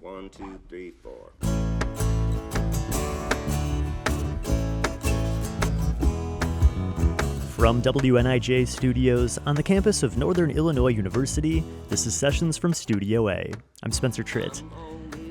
1, 2, 3, 4. From WNIJ studios on the campus of Northern Illinois University, this is Sessions from Studio A. I'm Spencer Tritt.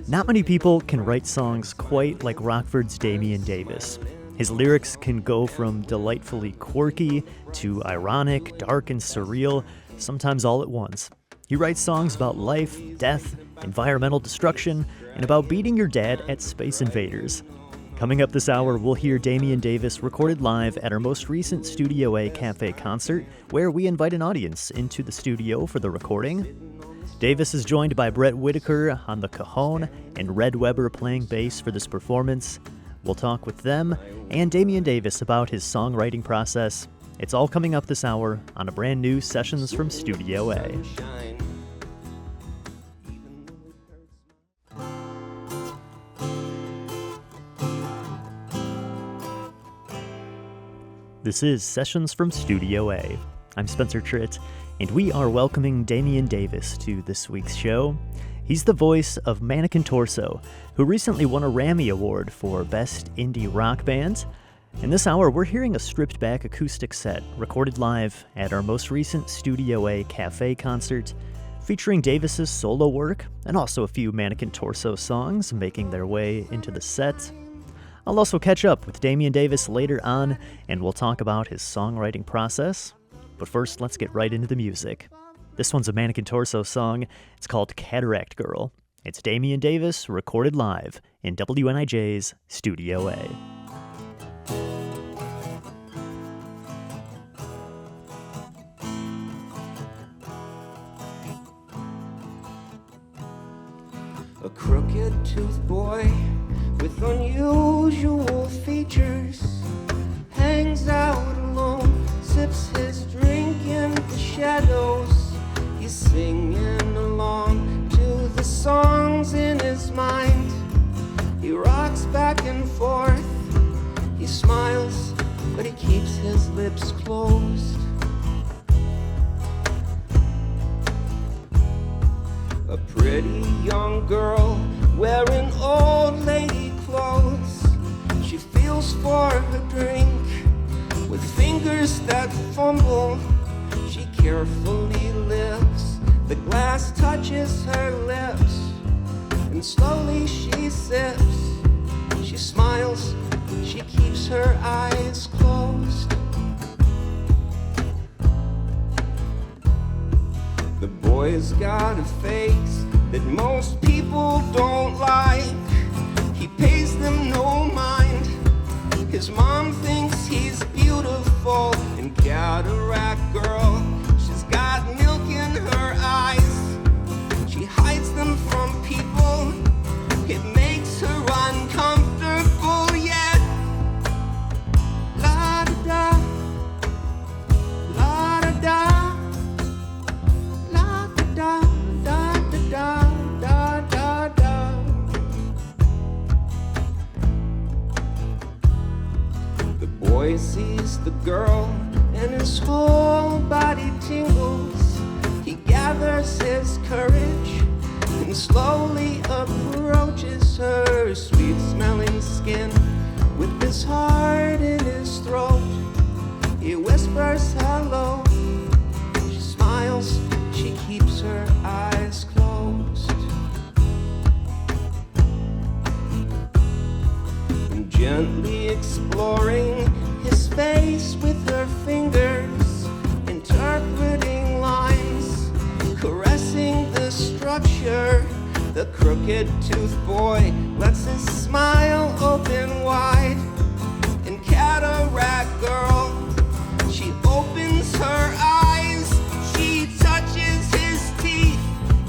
Not many people can write songs quite like Rockford's Damion Davis. His lyrics can go from delightfully quirky to ironic, dark, and surreal, sometimes all at once. He writes songs about life, death, environmental destruction, and about beating your dad at Space Invaders. Coming up this hour, we'll hear Damion Davis recorded live at our most recent Studio A Cafe concert, where we invite an audience into the studio for the recording. Davis is joined by Brett Whitaker on the cajon and Red Weber playing bass for this performance. We'll talk with them and Damion Davis about his songwriting process. It's all coming up this hour on a brand new Sessions from Studio A. This is Sessions from Studio A. I'm Spencer Tritt, and we are welcoming Damion Davis to this week's show. He's the voice of Mannequin Torso, who recently won a Grammy Award for Best Indie Rock Band. In this hour, we're hearing a stripped-back acoustic set recorded live at our most recent Studio A Cafe concert, featuring Davis's solo work and also a few Mannequin Torso songs making their way into the set. I'll also catch up with Damion Davis later on, and we'll talk about his songwriting process. But first, let's get right into the music. This one's a Mannequin Torso song. It's called Cataract Girl. It's Damion Davis recorded live in WNIJ's Studio A. A crooked-toothed boy with unusual features hangs out alone, sips his drink in the shadows. He's singing along to the songs in his mind. He rocks back and forth. He smiles, but he keeps his lips closed. A pretty young girl wearing old lady clothes. She feels for her drink with fingers that fumble. She carefully lifts, the glass touches her lips, and slowly she sips. She smiles, she keeps her eyes closed. The boy's got a face that most people don't like. He pays them no mind. His mom thinks he's beautiful. And Cataract Girl, she's got milk in her eyes. She hides them from people. It makes her uncomfortable yet. La-da-da, la-da-da. The boy sees the girl and his whole body tingles. He gathers his courage and slowly approaches her sweet-smelling skin with his heart in his throat. He whispers hello. She smiles, she keeps her eyes closed. And gently exploring his face with her fingers, interpreting lines, caressing the structure. The crooked-toothed boy lets his smile open wide. And Cataract Girl, she opens her eyes. She touches his teeth,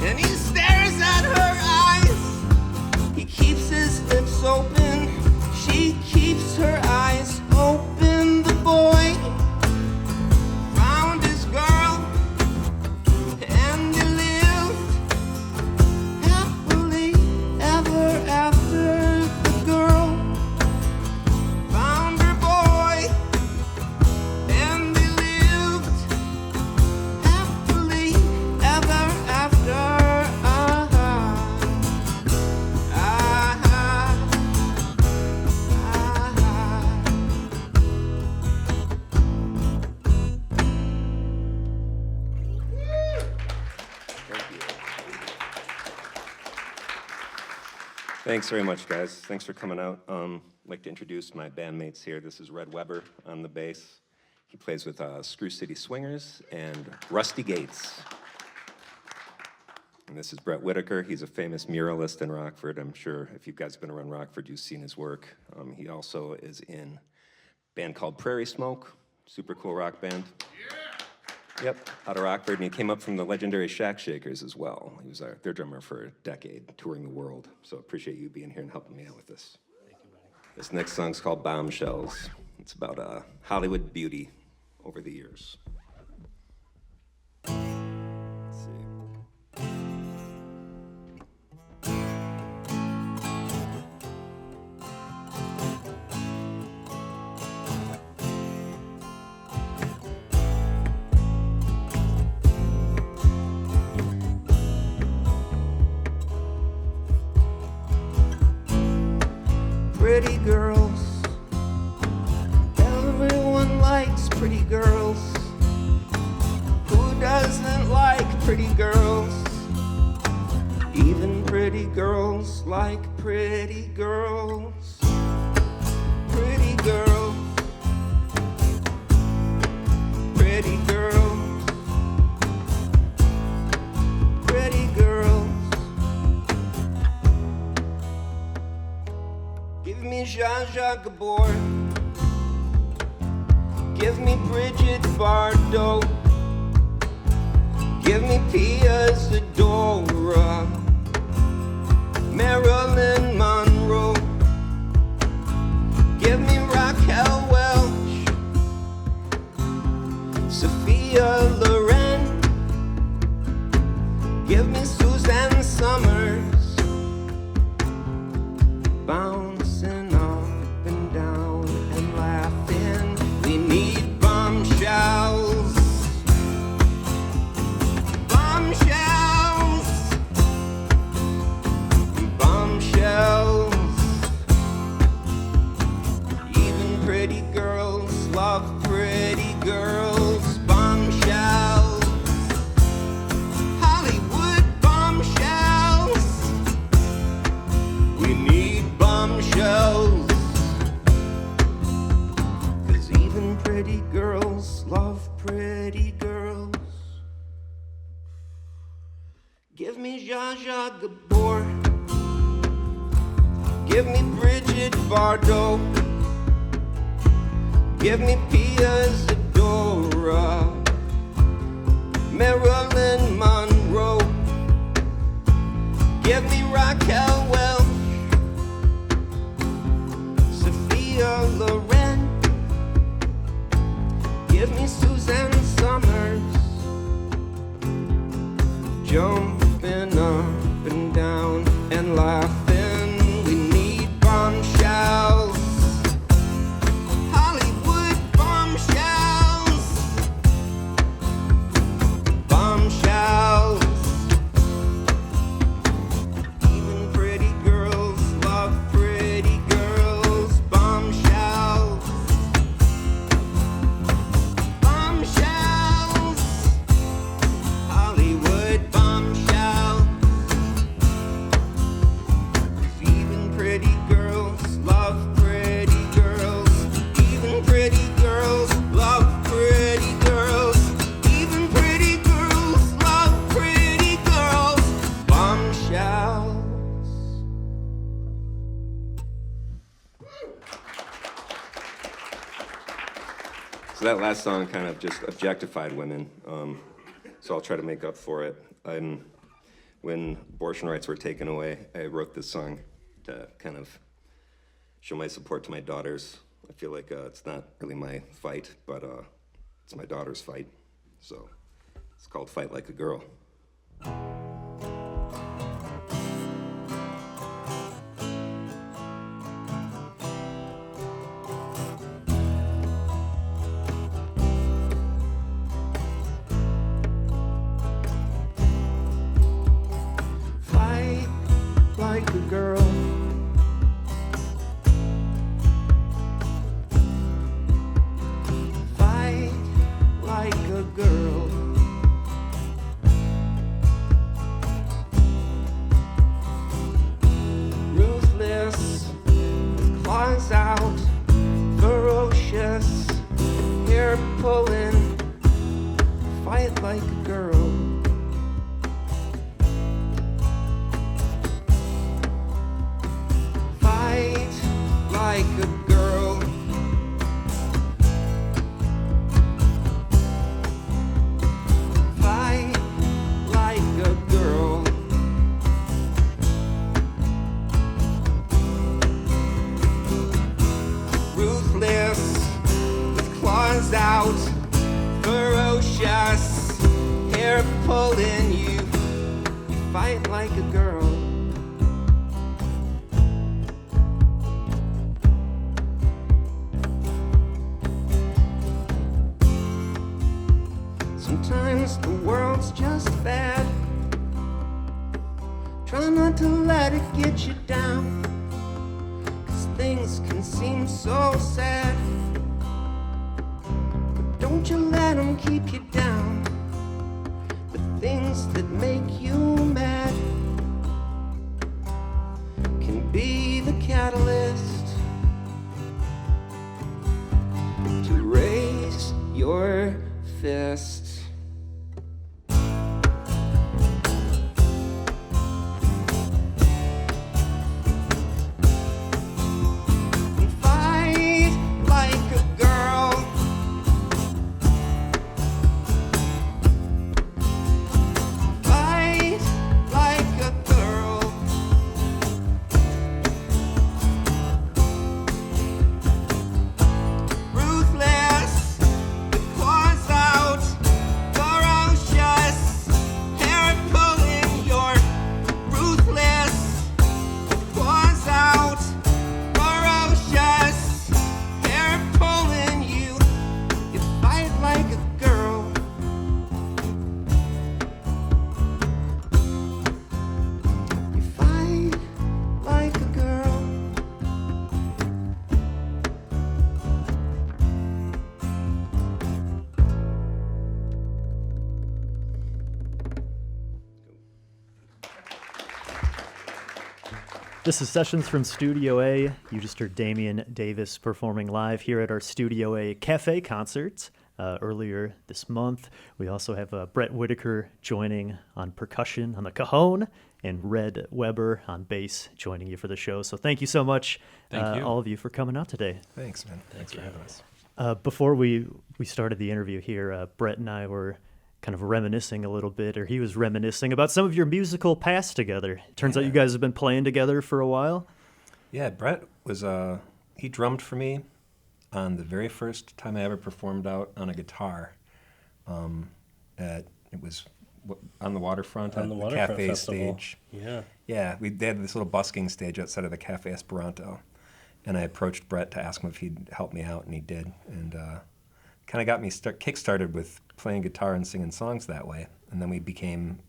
and he stares at her eyes. He keeps his lips open. She keeps her eyes open. The boy found his girl, and they lived happily ever after. The girl found her boy, Thanks very much, guys. Thanks for coming out. I'd like to introduce my bandmates here. This is Red Weber on the bass. He plays with Screw City Swingers and Rusty Gates. And this is Brett Whitaker. He's a famous muralist in Rockford. I'm sure if you guys have been around Rockford, you've seen his work. He also is in a band called Prairie Smoke, super cool rock band. Yep, out of Rockford, and he came up from the legendary Shack Shakers as well. He was their drummer for a decade, touring the world. So appreciate you being here and helping me out with this. Thank you, buddy. This next song's called Bombshells. It's about Hollywood beauty over the years. Let's see. Pretty girls, everyone likes pretty girls. Who doesn't like pretty girls? Even pretty girls like pretty girls. Pretty girls, pretty girls, pretty girls. Give me Zsa Zsa Gabor. Give me Bridget Bardot. Give me Pia Zadora. Marilyn Monroe. Give me Raquel Welch. Sophia Loren. Give me Suzanne Summers. Bouncing up and down and laughing. We need bombshells. Bombshells. Bombshells. Even pretty girls love pretty girls. Bombshells. Hollywood bombshells. We need bombshells. 'Cause even pretty girls love pretty girls. Give me Zsa Zsa Gabor. Give me Bridget Bardot. Give me Pia Zadora. Marilyn Monroe. Give me Raquel Welch. Sophia Loren. Give me Suzanne Summers. Jumping up and down and laughing. We need bombshells. Hollywood bombshells. Bombshells. Even pretty girls love pretty girls. Bombshells. Bombshells. Hollywood bombshells. 'Cause even pretty girls love pretty girls. Even pretty girls love pretty girls. Even pretty girls love pretty girls. Bombshells. So that last song kind of just objectified women, so I'll try to make up for it. When abortion rights were taken away, I wrote this song to kind of show my support to my daughters. I feel like it's not really my fight, but it's my daughter's fight. So it's called Fight Like a Girl. Fight like a girl. Fight like a girl. Ruth pulling you. You fight like a girl. Sometimes the world's just bad. Try not to let it get you down, 'cause things can seem so sad. But don't you let them keep you down. The things that make you mad can be the catalyst to raise your fist. This is Sessions from Studio A. You just heard Damion Davis performing live here at our Studio A Cafe concert earlier this month. We also have Brett Whitaker joining on percussion on the cajon, and Red Weber on bass joining you for the show. So thank you so much, all of you, for coming out today. Thanks, man. Thanks for having us. Before we started the interview here, Brett and I were kind of reminiscing a little bit, or he was reminiscing about some of your musical past together. Turns out you guys have been playing together for a while. Yeah, Brett was, he drummed for me on the very first time I ever performed out on a guitar. It was on the waterfront, on the Cafe Festival. stage. Yeah. Yeah, they had this little busking stage outside of the Cafe Esperanto. And I approached Brett to ask him if he'd help me out, and he did. And kind of got me kick-started with playing guitar and singing songs that way. And then we became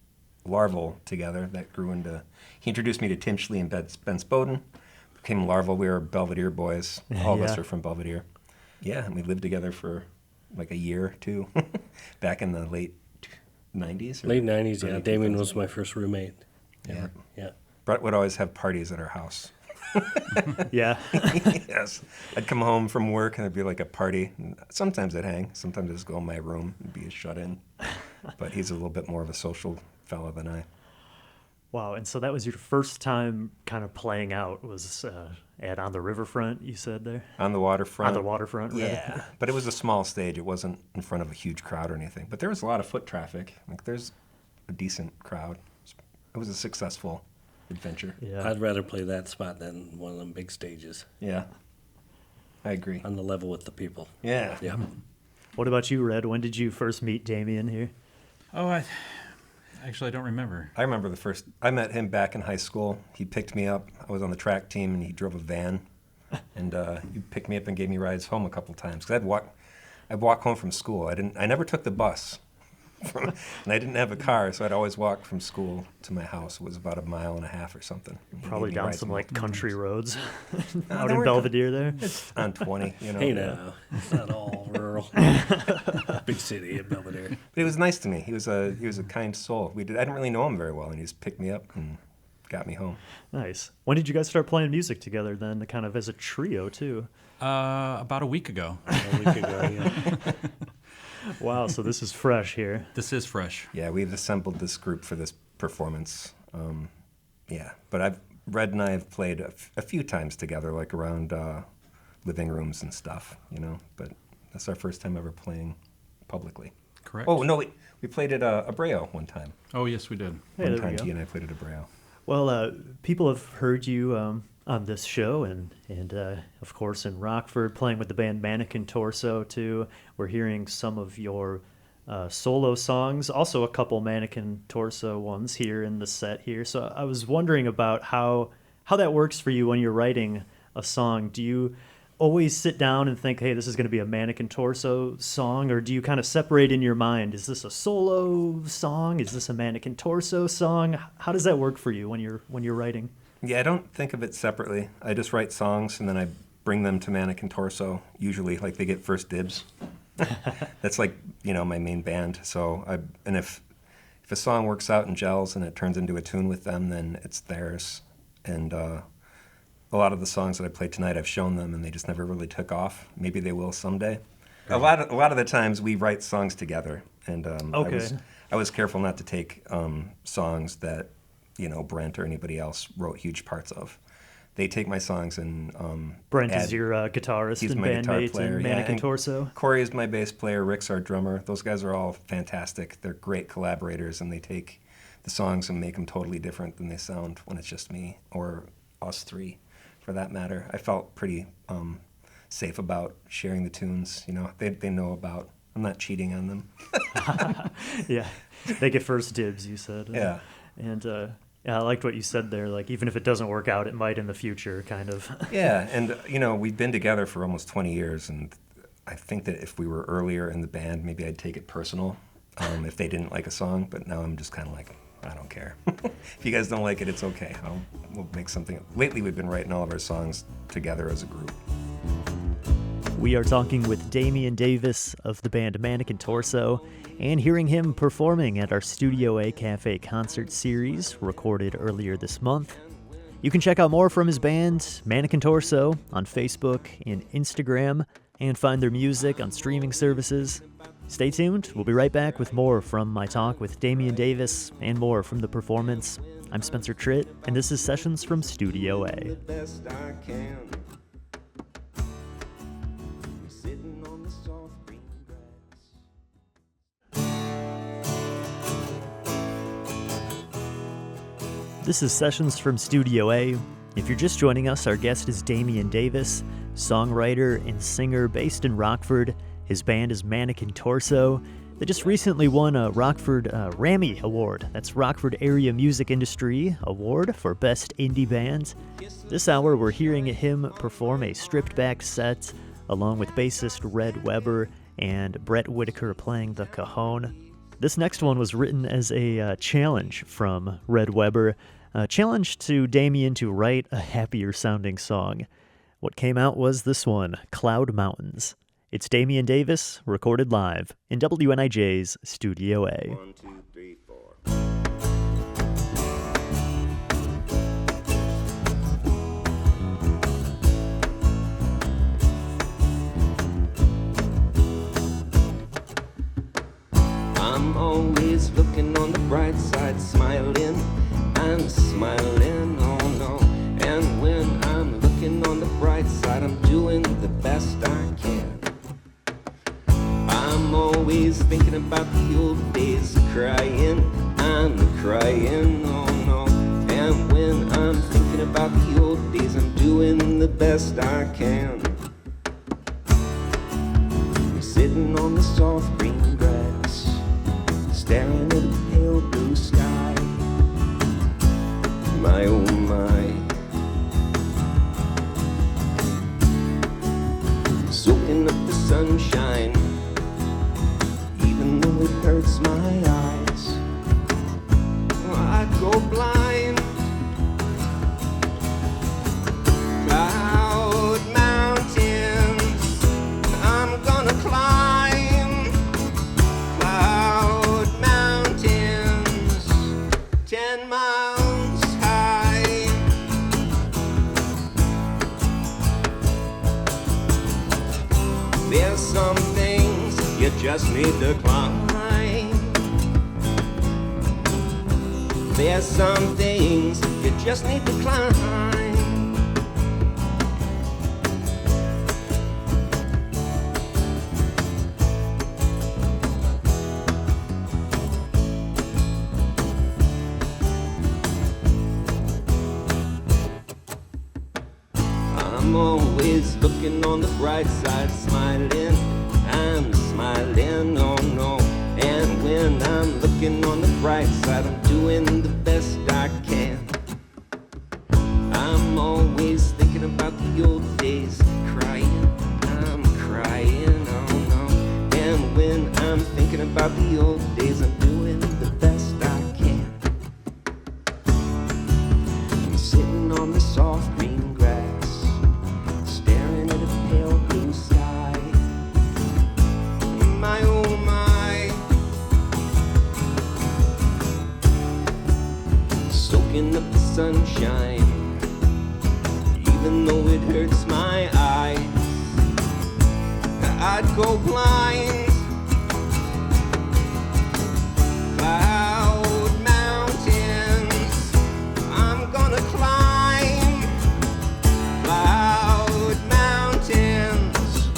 Larval together. That grew into... He introduced me to Tim Schley and Ben Spoden. Became Larval. We were Belvedere boys. All of us are from Belvedere. Yeah, and we lived together for like a year or two back in the late 90s. Late 90s, yeah. Damion was my first roommate. Yeah. Yeah. Brett would always have parties at our house. Yeah. Yes. I'd come home from work and there'd be like a party. And sometimes I'd hang. Sometimes I'd just go in my room and be a shut-in. But he's a little bit more of a social fella than I. Wow, and so that was your first time kind of playing out, was at On the Riverfront, you said there? On the waterfront. On the waterfront, right? Yeah. But it was a small stage. It wasn't in front of a huge crowd or anything. But there was a lot of foot traffic. Like, there's a decent crowd. It was a successful adventure. Yeah. I'd rather play that spot than one of them big stages. Yeah. I agree. On the level with the people. Yeah. Yeah. What about you, Red? When did you first meet Damion here? Oh, actually, I don't remember. I remember I met him back in high school. He picked me up. I was on the track team, and he drove a van. And he picked me up and gave me rides home a couple times. Because I'd walk home from school. I never took the bus. And I didn't have a car, so I'd always walk from school to my house. It was about 1.5 miles or something. Probably down some like country roads out they in weren't Belvedere there. It's on 20, you know. Hey, now. It's not all rural. Big city in Belvedere. But he was nice to me. He was a kind soul. I didn't really know him very well, and he just picked me up and got me home. Nice. When did you guys start playing music together then, kind of as a trio too? About a week ago. A week ago, yeah. Wow, so this is fresh here. This is fresh. Yeah, we've assembled this group for this performance. Yeah, but Red and I have played a few times together, like around living rooms and stuff, you know. But that's our first time ever playing publicly. Correct. Oh no, we played at Abreu one time. Oh, yes, we did. Hey, One there we time, go. T and I played at Abreu. Well, people have heard you on this show, and of course in Rockford, playing with the band Mannequin Torso too. We're hearing some of your solo songs, also a couple Mannequin Torso ones here in the set here. So I was wondering about how that works for you when you're writing a song. Do you always sit down and think, hey, this is going to be a Mannequin Torso song, or do you kind of separate in your mind? Is this a solo song? Is this a Mannequin Torso song? How does that work for you when you're writing? Yeah, I don't think of it separately. I just write songs and then I bring them to Mannequin Torso. Usually, like, they get first dibs. That's like, my main band. So if a song works out and gels and it turns into a tune with them, then it's theirs. And a lot of the songs that I played tonight, I've shown them and they just never really took off. Maybe they will someday. A lot of the times we write songs together, and Okay. I was careful not to take songs that Brent or anybody else wrote huge parts of. They take my songs and Brent is your guitarist he's and my guitar bandmate player, in yeah, Mannequin and Torso. Corey is my bass player. Rick's our drummer. Those guys are all fantastic. They're great collaborators, and they take the songs and make them totally different than they sound when it's just me or us three, for that matter. I felt pretty safe about sharing the tunes. They know about. I'm not cheating on them. Yeah, they get first dibs, you said. Yeah. And yeah, I liked what you said there. Like, even if it doesn't work out, it might in the future, kind of. Yeah, and we've been together for almost 20 years, and I think that if we were earlier in the band, maybe I'd take it personal if they didn't like a song. But now I'm just kind of like, I don't care. If you guys don't like it, it's okay. We'll make something. Lately, we've been writing all of our songs together as a group. We are talking with Damion Davis of the band Mannequin Torso, and hearing him performing at our Studio A Cafe concert series recorded earlier this month. You can check out more from his band, Mannequin Torso, on Facebook and Instagram, and find their music on streaming services. Stay tuned. We'll be right back with more from my talk with Damion Davis and more from the performance. I'm Spencer Tritt, and this is Sessions from Studio A. The best I can. Sitting on the soft green grass. This is Sessions from Studio A. If you're just joining us, our guest is Damion Davis, songwriter and singer based in Rockford. His band is Mannequin Torso. They just recently won a Rockford RAMI Award. That's Rockford Area Music Industry Award for Best Indie Band. This hour, we're hearing him perform a stripped-back set along with bassist Red Weber and Brett Whitaker playing the cajon. This next one was written as a challenge from Red Weber, a challenge to Damion to write a happier-sounding song. What came out was this one, Cloud Mountains. It's Damion Davis, recorded live in WNIJ's Studio A. 1, 2, 3, 4. I'm always looking on the bright side, smiling. I'm smiling, oh no. And when I'm looking on the bright side, I'm doing the best I can. I'm always thinking about the old days, crying. I'm crying, oh no. And when I'm thinking about the old days, I'm doing the best I can. I'm sitting on the soft green grass, staring at a pale blue sky. My oh my. Soaking up the sunshine, even though it hurts my eyes. I'd go blind. Cloud mountains, I'm gonna climb. Cloud mountains, 10 miles high. There's some things you just need to climb. There's some things you just need to climb. I'm always looking on the bright side, smiling. I'm smiling, oh no. when I'm looking on the bright side, I'm doing the best I can. I'm always thinking about the old days, crying, I'm crying, oh no. And when I'm thinking about the old days, I'm doing the best I can. I'm sitting on the soft green grass, staring at a pale blue sky. My oh my, soaking up the sunshine, even though it hurts my eyes. I'd go blind. Cloud mountains, I'm gonna climb. Cloud mountains,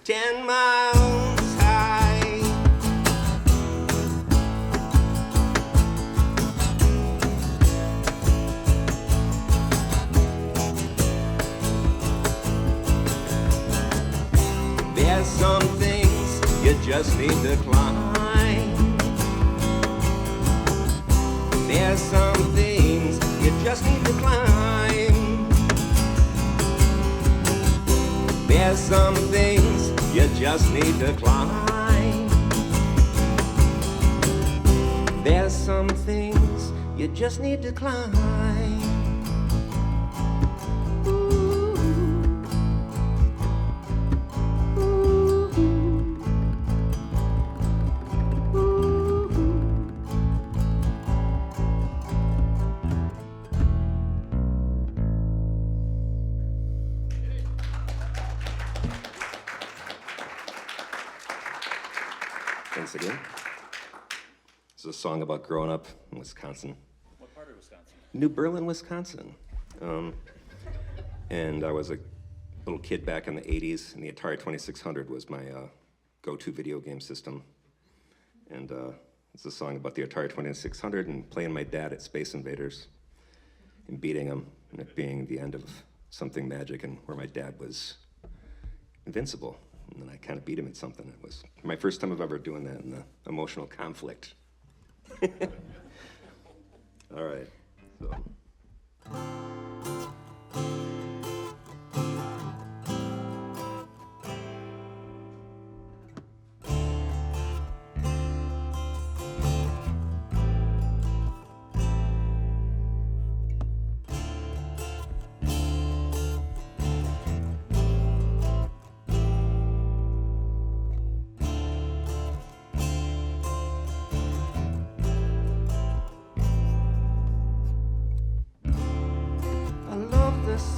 10 miles high. There's some things you just need to climb. There's some things you just need to climb. There's some things you just need to climb. There's some things you just need to climb. Thanks again. This is a song about growing up in Wisconsin. What part of Wisconsin? New Berlin, Wisconsin. And I was a little kid back in the 80s, and the Atari 2600 was my go-to video game system. And it's a song about the Atari 2600 and playing my dad at Space Invaders and beating him, and it being the end of something magic and where my dad was invincible. And then I kind of beat him at something. It was my first time of ever doing that in the emotional conflict. All right, so.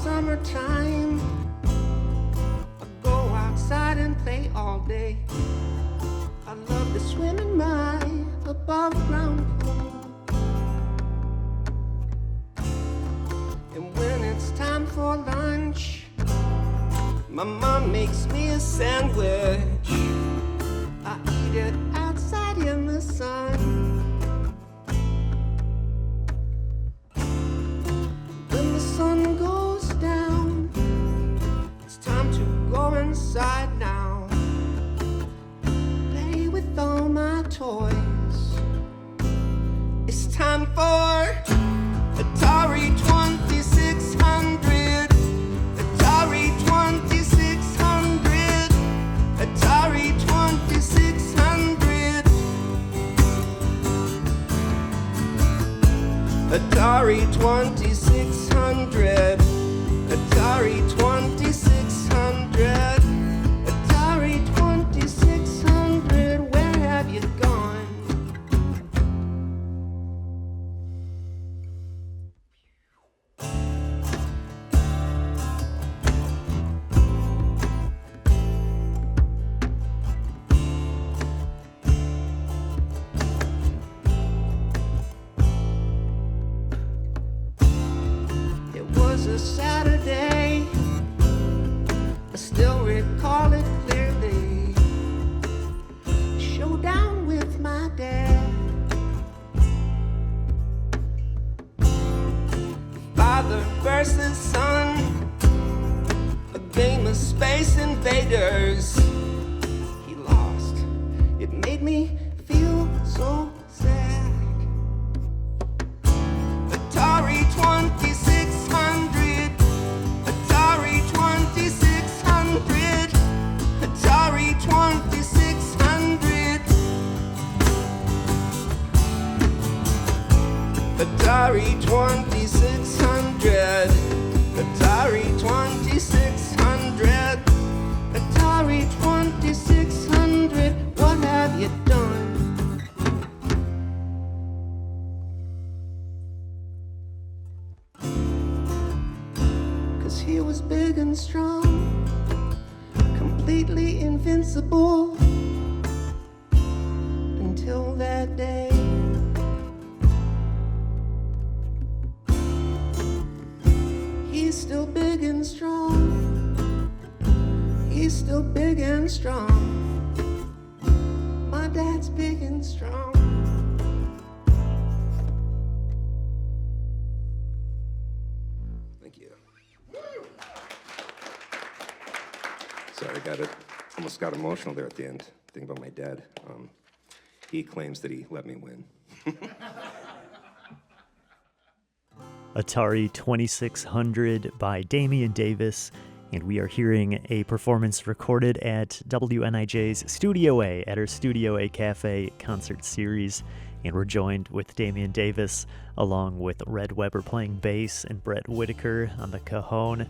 Summertime, I go outside and play all day. I love to swim in my above ground pool. And when it's time for lunch, my mom makes me a sandwich. I eat it outside in the sun. When the sun goes down, it's time to go inside now. Play with all my toys. It's time for Atari 2600. Atari 2600. Atari 2600. Atari 2600. Atari 2600. Atari 2600. Where have you gone? It was a Saturday, I still recall it clearly. Showdown with my dad. Father versus son, a game of Space Invaders. He lost, it made me feel so sad. Atari 2600, Atari 2600, Atari 2600, Atari 2600, Atari 2600, Atari 2600, what have you done? 'Cause he was big and strong, completely invincible, until that day. He's still big and strong. He's still big and strong. My dad's big and strong. Thank you. Sorry, almost got emotional there at the end, thinking about my dad. He claims that he let me win. Atari 2600 by Damion Davis, and we are hearing a performance recorded at WNIJ's Studio A at our Studio A Cafe concert series. And we're joined with Damion Davis, along with Red Weber playing bass and Brett Whitaker on the cajon.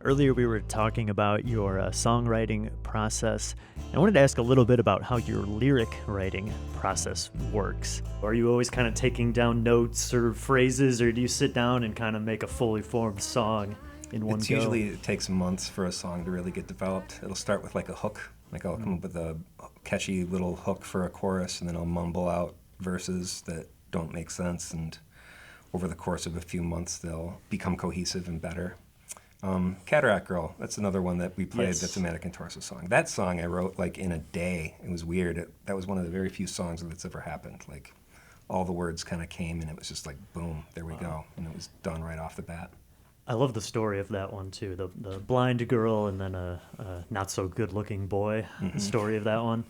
Earlier we were talking about your songwriting process. I wanted to ask a little bit about how your lyric writing process works. Are you always kind of taking down notes or phrases, or do you sit down and kind of make a fully formed song in one go? Usually it takes months for a song to really get developed. It'll start with like a hook. Like I'll come up with a catchy little hook for a chorus, and then I'll mumble out verses that don't make sense, and over the course of a few months they'll become cohesive and better. Cataract Girl, that's another one that we played. Yes. That's a Mannequin Torso song. That song I wrote like in a day. It was weird. That was one of the very few songs that's ever happened. Like all the words kind of came and it was just like boom, there we go. And it was done right off the bat. I love the story of that one too. The blind girl and then a not so good looking boy. Mm-hmm. The story of that one.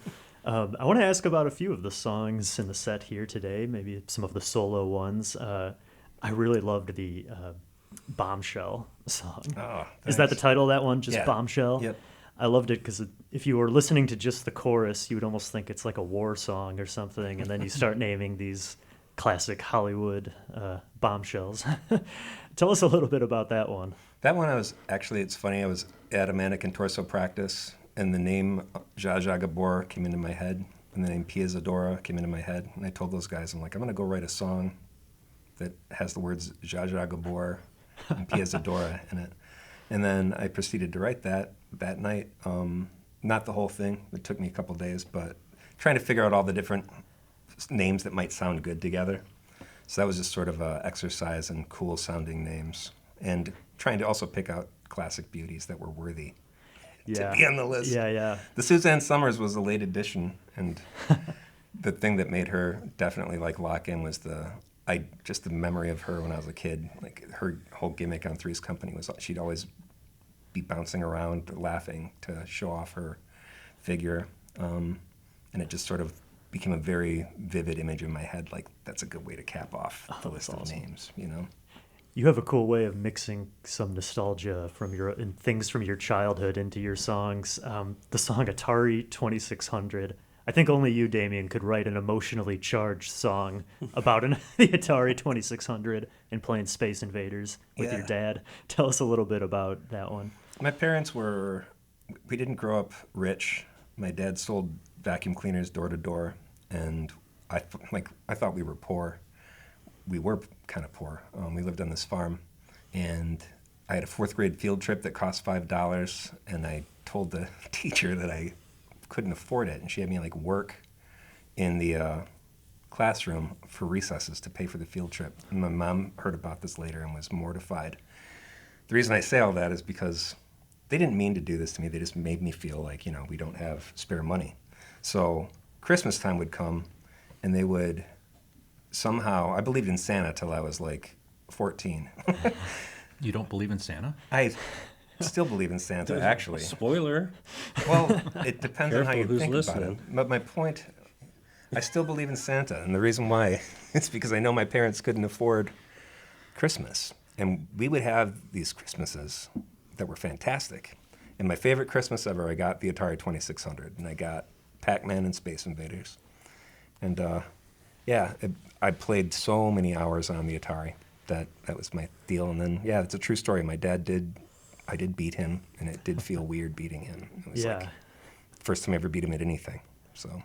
I want to ask about a few of the songs in the set here today, maybe some of the solo ones. I really loved the Bombshell song. Oh, Is that the thanks. title of that one? Just Yeah. Bombshell? Yep. I loved it because if you were listening to just the chorus, you would almost think it's like a war song or something, and then you start naming these classic Hollywood bombshells. Tell us a little bit about that one. That one it's funny, I was at a Mannequin Torso practice and the name Zsa Zsa Gabor came into my head and the name Pia Zadora came into my head. And I told those guys, I'm like, I'm going to go write a song that has the words Zsa Zsa Gabor and Pia Zadora in it. And then I proceeded to write that night. Not the whole thing. It took me a couple days, but trying to figure out all the different names that might sound good together. So that was just sort of an exercise in cool sounding names and trying to also pick out classic beauties that were worthy to be on the list. Yeah. The Suzanne Summers was a late addition, and the thing that made her definitely like lock in was just the memory of her when I was a kid. Like her whole gimmick on Three's Company was she'd always be bouncing around laughing to show off her figure, and it just sort of became a very vivid image in my head. Like that's a good way to cap off the list of names, you know. You have a cool way of mixing some nostalgia and things from your childhood into your songs. The song Atari 2600. I think only you, Damion, could write an emotionally charged song about the Atari 2600 and playing Space Invaders with your dad. Tell us a little bit about that one. My parents we didn't grow up rich. My dad sold vacuum cleaners door to door, and I thought we were poor. We were kind of poor. We lived on this farm, and I had a 4th grade field trip that cost $5, and I told the teacher that I couldn't afford it, and she had me like work in the classroom for recesses to pay for the field trip. And my mom heard about this later and was mortified. The reason I say all that is because they didn't mean to do this to me. They just made me feel like, we don't have spare money. So Christmas time would come, and they would somehow, I believed in Santa till I was like 14. You don't believe in Santa? I still believe in Santa, actually. Spoiler. Well, it depends on how you Careful who's think listening. about it. But my point, I still believe in Santa, and the reason why is because I know my parents couldn't afford Christmas. And we would have these Christmases that were fantastic. And my favorite Christmas ever, I got the Atari 2600, and I got Pac-Man and Space Invaders. And I played so many hours on the Atari. That was my deal. And then, it's a true story. My dad I did beat him, and it did feel weird beating him. It was like the first time I ever beat him at anything. So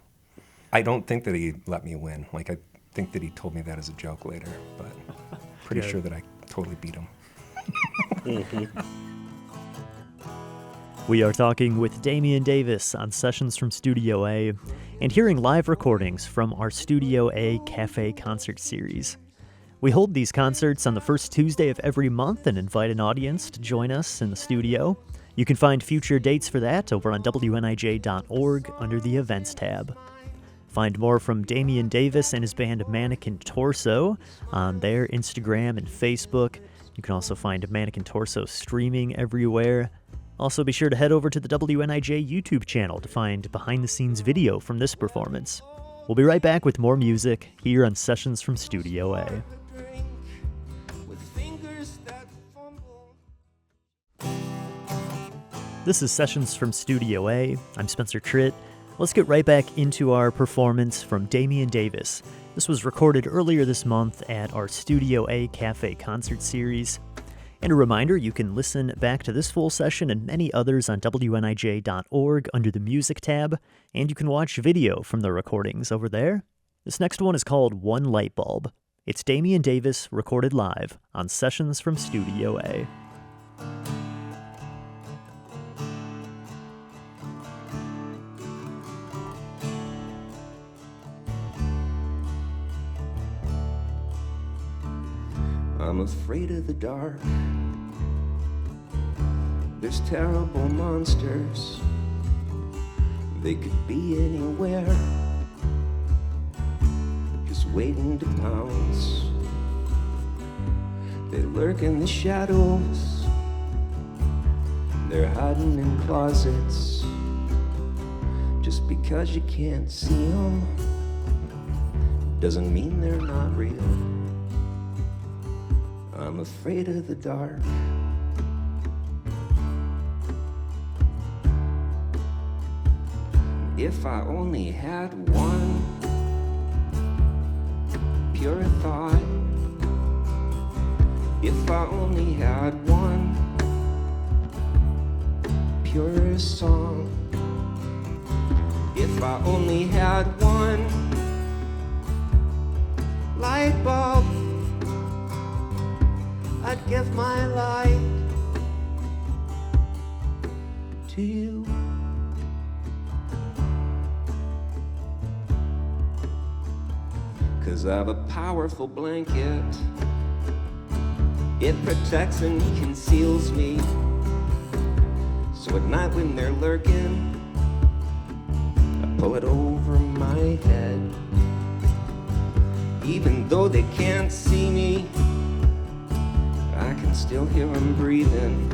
I don't think that he let me win. Like, I think that he told me that as a joke later, but pretty sure that I totally beat him. We are talking with Damion Davis on Sessions from Studio A and hearing live recordings from our Studio A Cafe concert series. We hold these concerts on the first Tuesday of every month and invite an audience to join us in the studio. You can find future dates for that over on WNIJ.org under the Events tab. Find more from Damion Davis and his band Mannequin Torso on their Instagram and Facebook. You can also find Mannequin Torso streaming everywhere. Also, be sure to head over to the WNIJ YouTube channel to find behind-the-scenes video from this performance. We'll be right back with more music here on Sessions from Studio A. This is Sessions from Studio A. I'm Spencer Tritt. Let's get right back into our performance from Damion Davis. This was recorded earlier this month at our Studio A Cafe concert series. And a reminder, you can listen back to this full session and many others on WNIJ.org under the Music tab, and you can watch video from the recordings over there. This next one is called One Light Bulb. It's Damion Davis recorded live on Sessions from Studio A. I'm afraid of the dark. There's terrible monsters. They could be anywhere, just waiting to pounce. They lurk in the shadows. They're hiding in closets. Just because you can't see them doesn't mean they're not real. I'm afraid of the dark. If I only had one pure thought, if I only had one pure song, if I only had one light bulb, I'd give my light to you. Cause I have a powerful blanket. It protects and conceals me. So at night when they're lurking, I pull it over my head. Even though they can't see me, I can still hear them breathing.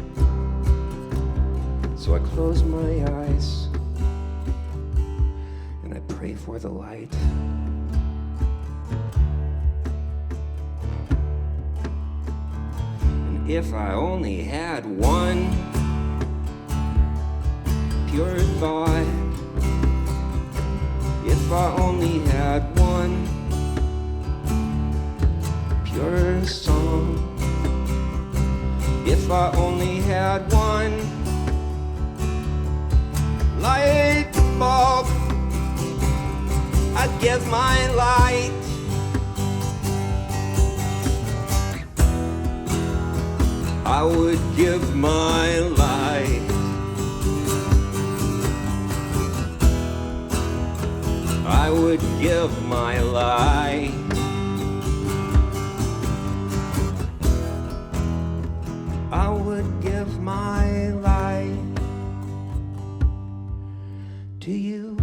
So I close my eyes and I pray for the light. And if I only had one pure thought, if I only had one pure song, if I only had one light bulb, I'd give my light. I would give my light. I would give my light. I would give my life to you.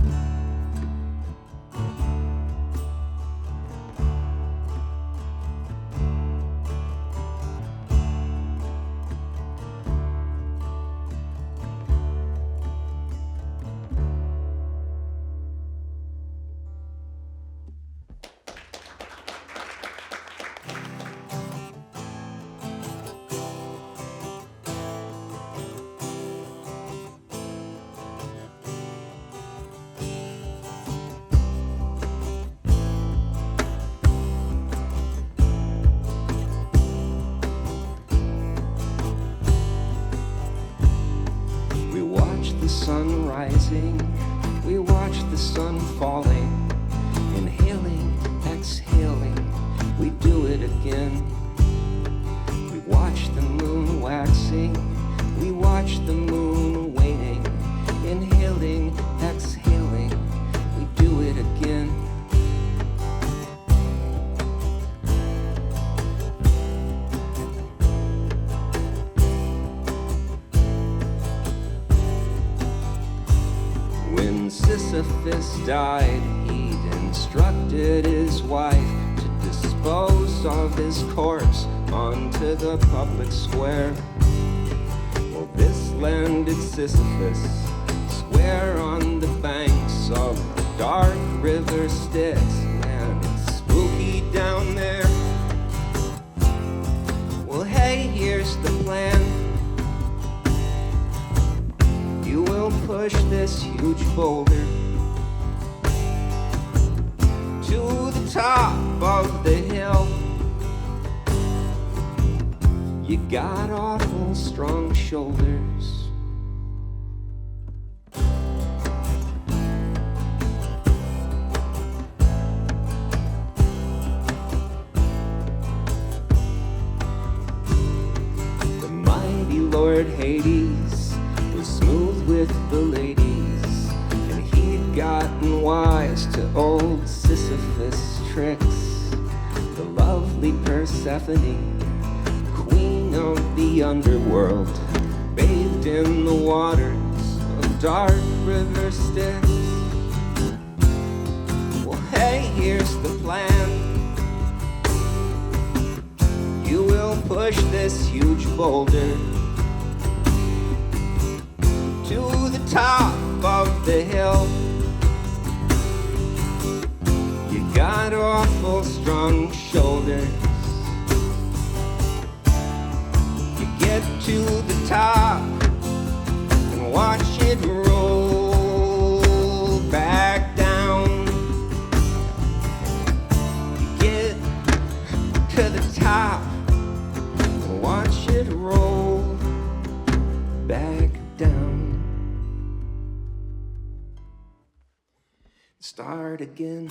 sun rising, we watch the sun falling. Inhaling, exhaling, we do it again. We watch the moon waxing, we watch the moon waning. Inhaling, exhaling, we do it again. When Sisyphus died, he'd instructed his wife to dispose of his corpse onto the public square. Well, this landed Sisyphus square on the banks of the dark river Styx. Man, it's spooky down there. Well, hey, here's the plan. You will push this huge boulder to the top of the hill. You got awful strong shoulders. The mighty Lord Hades was smooth with the ladies, and he'd gotten wise to old Sisyphus' tricks. The lovely Persephone, queen of the underworld, bathed in the waters of dark river Styx. Well, hey, here's the plan. You will push this huge boulder to the top of the hill. You got awful strong shoulders. You get to the top and watch it roll back down. You get to the top and watch it roll back down. Start again.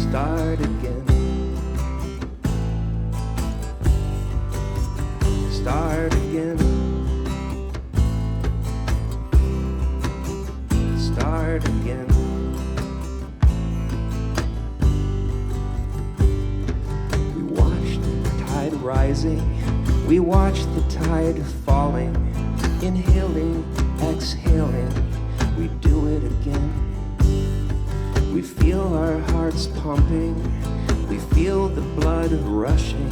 Start again. Start again. Start again. We watched the tide rising, we watched the tide falling. Inhaling, exhaling, we do it again. We feel our hearts pumping, we feel the blood rushing.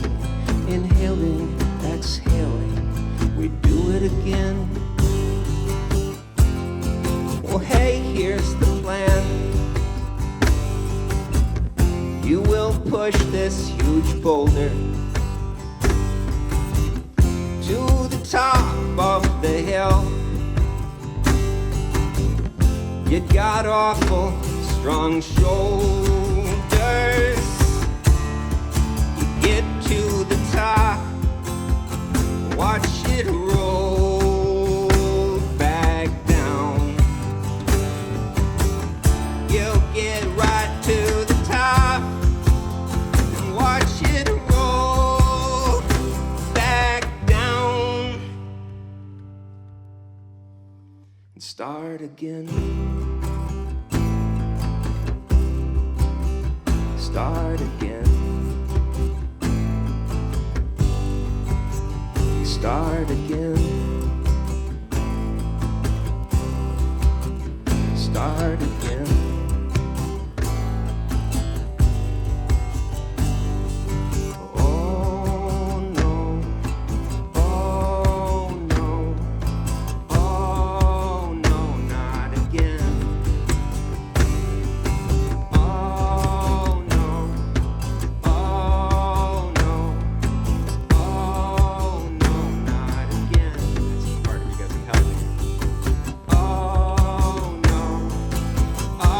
Inhaling, exhaling, we do it again. Well, hey, here's the plan. You will push this huge boulder to the top of the hill. You got awful strong shoulders. You get to the top, watch it roll back down. You'll get right to the top and watch it roll back down. And start again. Start again. Start again. Start again. Oh no. Oh no. Oh no, not again. Oh no. Oh no. Oh no, not again. That's the part where you guys can help me. Oh no. Oh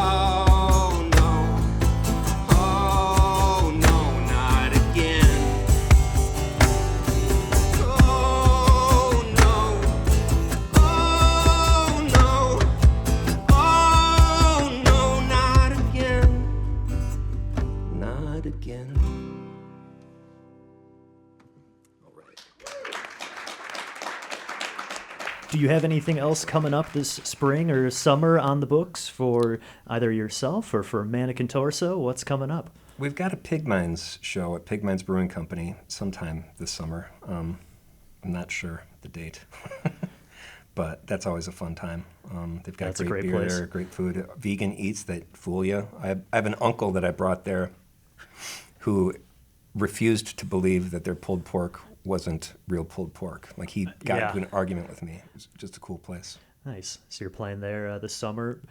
Do you have anything else coming up this spring or summer on the books for either yourself or for Mannequin Torso? What's coming up? We've got a Pig Mines show at Pig Mines Brewing Company sometime this summer. I'm not sure the date, but that's always a fun time. They've got That's a great great beer place. there, great food, vegan eats that fool you. I have an uncle that I brought there who refused to believe that their pulled pork wasn't real pulled pork. Like he got Yeah. into an argument with me. It was just a cool place. Nice. So you're playing there this summer.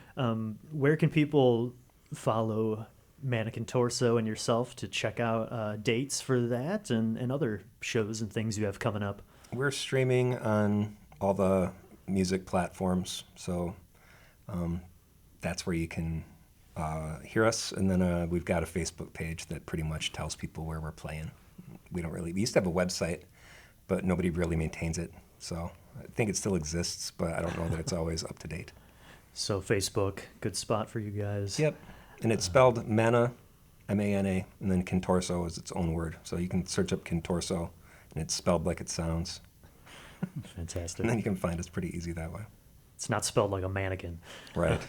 Where can people follow Mannequin Torso and yourself to check out dates for that and other shows and things you have coming up? We're streaming on all the music platforms, so that's where you can hear us. And then we've got a Facebook page that pretty much tells people where we're playing. We used to have a website, but nobody really maintains it. So I think it still exists, but I don't know that it's always up to date. So Facebook, good spot for you guys. Yep. And it's spelled Mana, M-A-N-A, and then Contorso is its own word. So you can search up Contorso, and it's spelled like it sounds. Fantastic. And then you can find us pretty easy that way. It's not spelled like a mannequin. Right.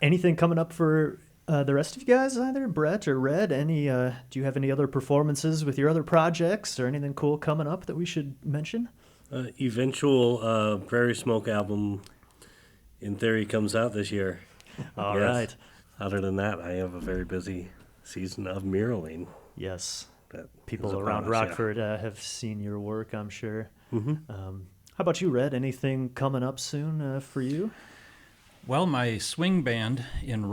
Anything coming up for the rest of you guys, either Brett or Red? Do you have any other performances with your other projects or anything cool coming up that we should mention? Eventual Prairie Smoke album, in theory, comes out this year. All Yes. right. Other than that, I have a very busy season of muraling. Yes. That People is upon around us, Rockford have seen your work, I'm sure. Mm-hmm. How about you, Red? Anything coming up soon for you? Well, my swing band in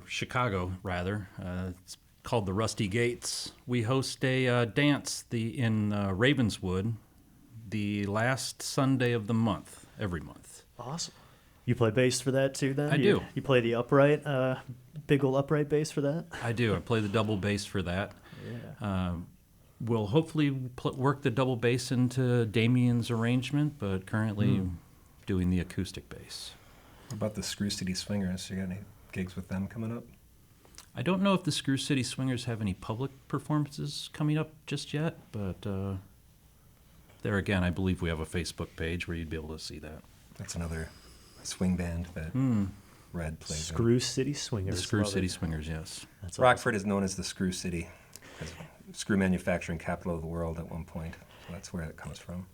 Chicago, rather, it's called the Rusty Gates. We host a dance in Ravenswood the last Sunday of the month, every month. Awesome. You play bass for that too, then? I do. You play the upright, big old upright bass for that? I do. I play the double bass for that. Yeah. We'll hopefully work the double bass into Damion's arrangement, but currently doing the acoustic bass. What about the Screw City Swingers? You got any gigs with them coming up? I don't know if the Screw City Swingers have any public performances coming up just yet, but there again, I believe we have a Facebook page where you'd be able to see that. That's another swing band that Red plays in. Screw City Swingers. The Screw love City it. Swingers, yes. That's awesome. Rockford is known as the Screw City, as screw manufacturing capital of the world at one point. So that's where it comes from.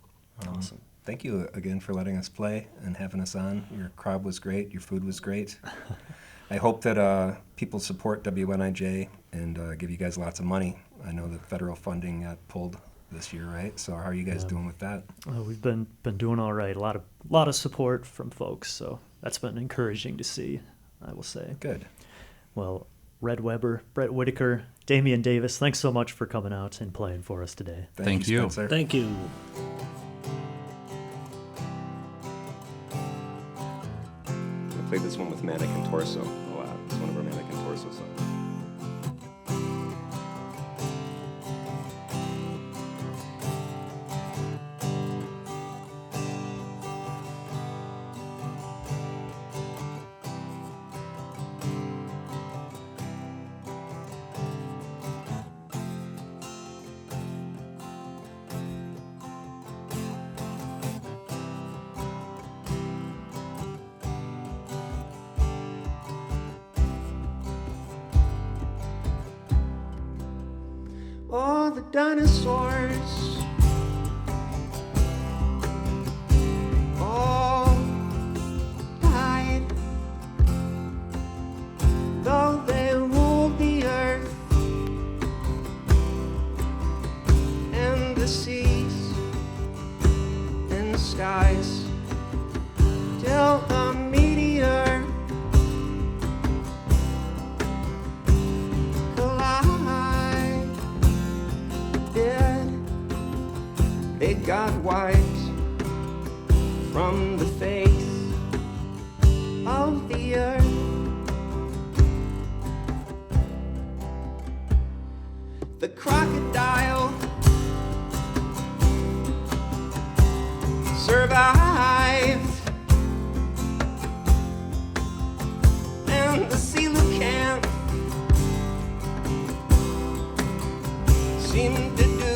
Awesome. Thank you again for letting us play and having us on. Your crowd was great. Your food was great. I hope that people support WNIJ and give you guys lots of money. I know that federal funding got pulled this year, right? So how are you guys doing with that? We've been doing all right. A lot of support from folks, so that's been encouraging to see, I will say. Good. Well, Red Weber, Brett Whitaker, Damion Davis, thanks so much for coming out and playing for us today. Thank you. Spencer. Thank you. I played this one with Mannequin Torso a lot. It's one of our Mannequin Torso songs. All the dinosaurs all died, though they ruled the earth and the seas and the skies till a meteor collided. They got wiped from the face of the earth. The crocodile survived, and the coelacanth seemed to do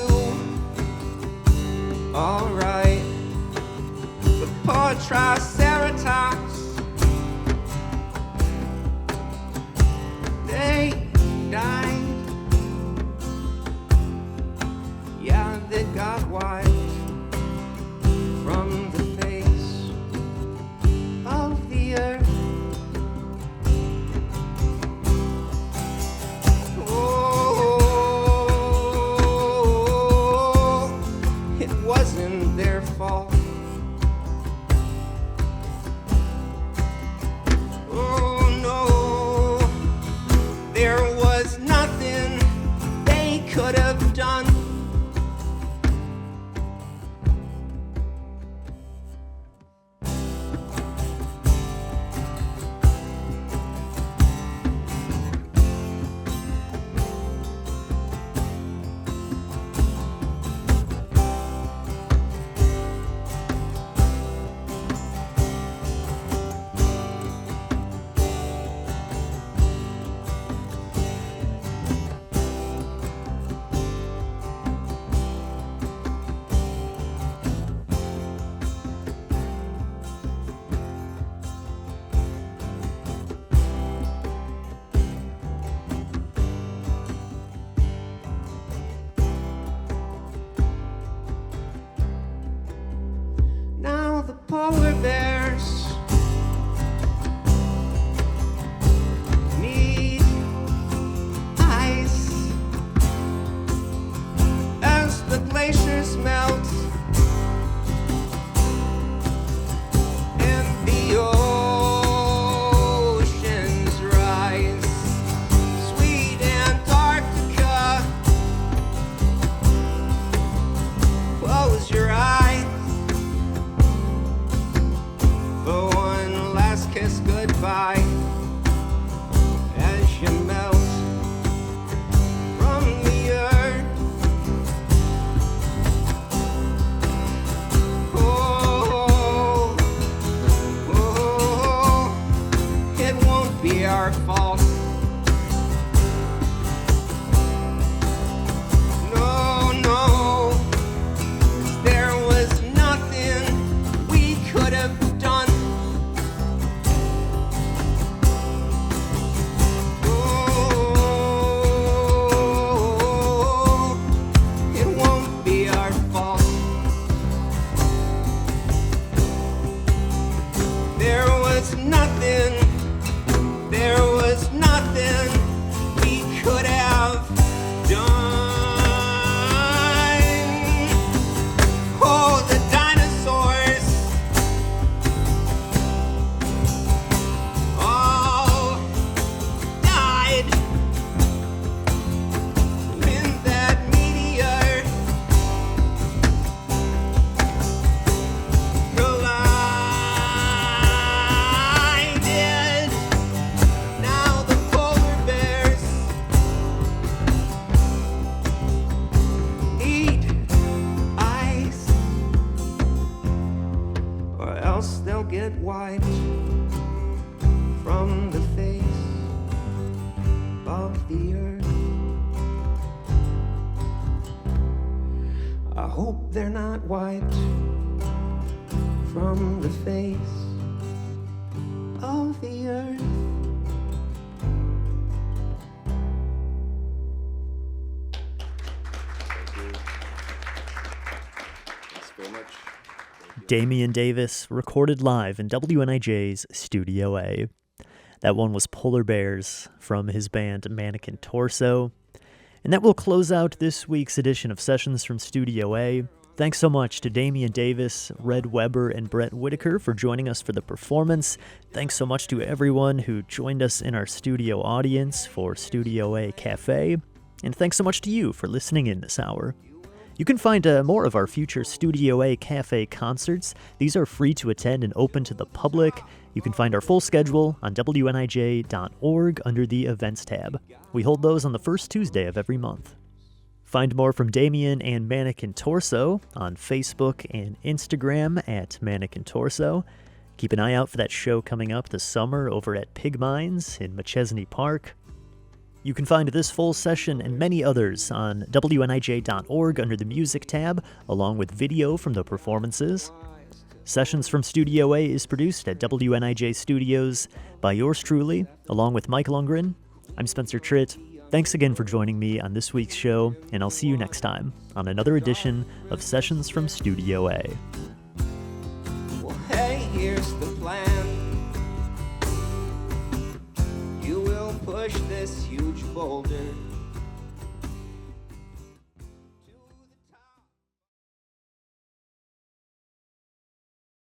all right, but part a triceratops. They died. Yeah, they got wiped from the face of the earth. Oh, it wasn't their fault. Oh no, there was nothing they could have done. Now the polar bears need ice as the glaciers melt and the oceans rise. Sweet Antarctica, close your eyes for one last kiss goodbye as you melt from the earth. Oh, oh, it won't be our fault. No, no, there was nothing we could have done. Oh, it won't be our fault. There was nothing we could have done. Oh, the dinosaurs all died when that meteor collided. Now the polar bears need ice, or else they'll get wiped from the face of the earth. I hope they're not wiped from the face of the earth. Thanks very much. Damion Davis, recorded live in WNIJ's Studio A. That one was Polar Bears from his band Mannequin Torso. And that will close out this week's edition of Sessions from Studio A. Thanks so much to Damion Davis, Red Weber, and Brett Whitaker for joining us for the performance. Thanks so much to everyone who joined us in our studio audience for Studio A Cafe. And thanks so much to you for listening in this hour. You can find more of our future Studio A Cafe concerts. These are free to attend and open to the public. You can find our full schedule on WNIJ.org under the Events tab. We hold those on the first Tuesday of every month. Find more from Damion and Mannequin Torso on Facebook and Instagram at Mannequin Torso. Keep an eye out for that show coming up this summer over at Pig Mines in Machesney Park. You can find this full session and many others on WNIJ.org under the Music tab, along with video from the performances. Sessions from Studio A is produced at WNIJ Studios by yours truly, along with Mike Lundgren. I'm Spencer Tritt. Thanks again for joining me on this week's show, and I'll see you next time on another edition of Sessions from Studio A. Well, hey, here's the plan. You will push this huge boulder